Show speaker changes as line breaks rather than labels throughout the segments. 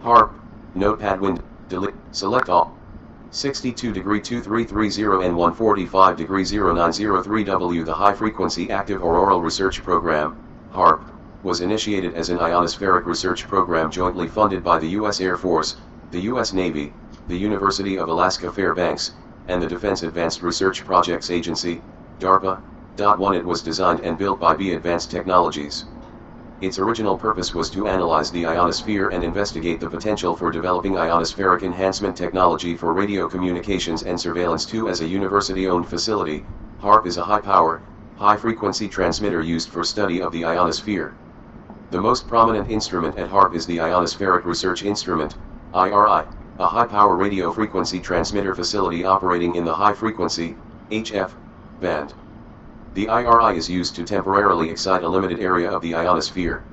HAARP, Notepad Wind, delete, select all. 62°2330 and 145°0903W. The High Frequency Active Auroral Research Program, HAARP, was initiated as an ionospheric research program jointly funded by the U.S. Air Force, the U.S. Navy, the University of Alaska Fairbanks, and the Defense Advanced Research Projects Agency, DARPA. It was designed and built by B Advanced Technologies. Its original purpose was to analyze the ionosphere and investigate the potential for developing ionospheric enhancement technology for radio communications and surveillance. As a university-owned facility, HAARP is a high-power, high-frequency transmitter used for study of the ionosphere. The most prominent instrument at HAARP is the Ionospheric Research Instrument, IRI, a high-power radio frequency transmitter facility operating in the high-frequency, HF, band. The IRI is used to temporarily excite a limited area of the ionosphere.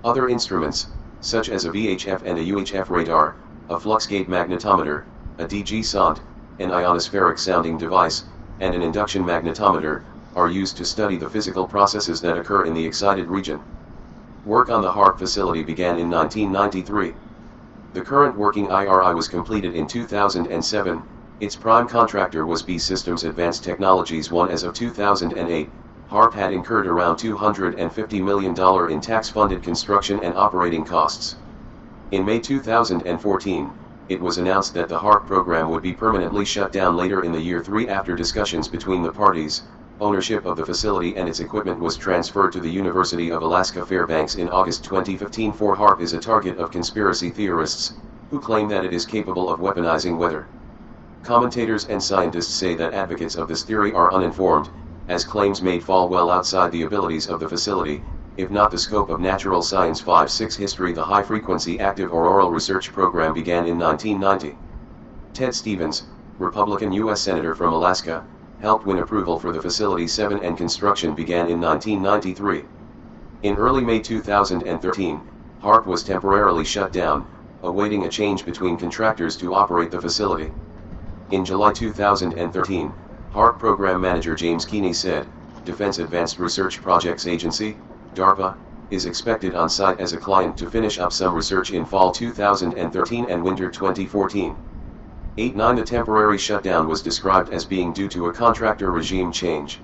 Other instruments, such as a VHF and a UHF radar, a fluxgate magnetometer, a DG sonde, an ionospheric sounding device, and an induction magnetometer, are used to study the physical processes that occur in the excited region. Work on the HAARP facility began in 1993. The current working IRI was completed in 2007. Its prime contractor was B Systems Advanced Technologies I. As of 2008, HAARP had incurred around $250 million in tax-funded construction and operating costs. In May 2014, it was announced that the HAARP program would be permanently shut down later in the year 3 after discussions between the parties. Ownership of the facility and its equipment was transferred to the University of Alaska Fairbanks in August 2015. HAARP is a target of conspiracy theorists, who claim that it is capable of weaponizing weather. Commentators and scientists say that advocates of this theory are uninformed, as claims made fall well outside the abilities of the facility, if not the scope of natural science. 5-6 History. The High Frequency Active Auroral Research Program began in 1990. Ted Stevens, Republican U.S. Senator from Alaska, helped win approval for the facility 7 and construction began in 1993. In early May 2013, HAARP was temporarily shut down, awaiting a change between contractors to operate the facility. In July 2013, HAARP Program Manager James Keeney said, Defense Advanced Research Projects Agency, DARPA, is expected on site as a client to finish up some research in fall 2013 and winter 2014. 8-9 The temporary shutdown was described as being due to a contractor regime change.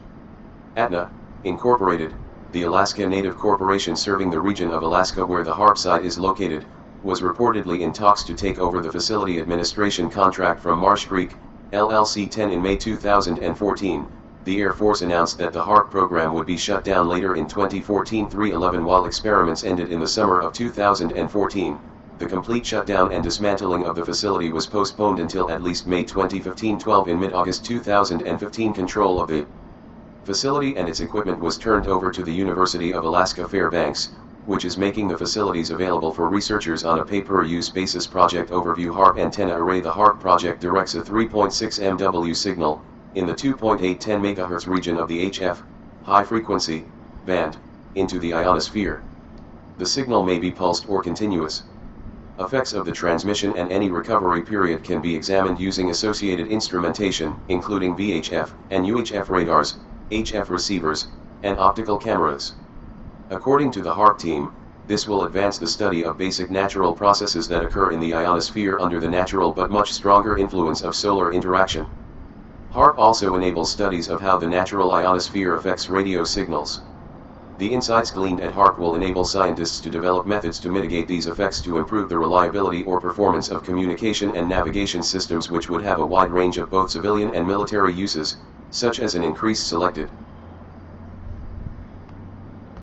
ATNA, Incorporated, the Alaska Native Corporation serving the region of Alaska where the HAARP site is located, was reportedly in talks to take over the facility administration contract from Marsh Creek, LLC. 10 In May 2014, the Air Force announced that the HAARP program would be shut down later in 2014. 3-11 While experiments ended in the summer of 2014, the complete shutdown and dismantling of the facility was postponed until at least May 2015. 12 In mid-August 2015, control of the facility and its equipment was turned over to the University of Alaska Fairbanks, which is making the facilities available for researchers on a pay-per-use basis. Project Overview. HAARP Antenna Array. The HAARP project directs a 3.6 MW signal, in the 2.810 MHz region of the HF, high-frequency, band, into the ionosphere. The signal may be pulsed or continuous. Effects of the transmission and any recovery period can be examined using associated instrumentation, including VHF and UHF radars, HF receivers, and optical cameras. According to the HAARP team, this will advance the study of basic natural processes that occur in the ionosphere under the natural but much stronger influence of solar interaction. HAARP also enables studies of how the natural ionosphere affects radio signals. The insights gleaned at HAARP will enable scientists to develop methods to mitigate these effects to improve the reliability or performance of communication and navigation systems, which would have a wide range of both civilian and military uses, such as an increased selected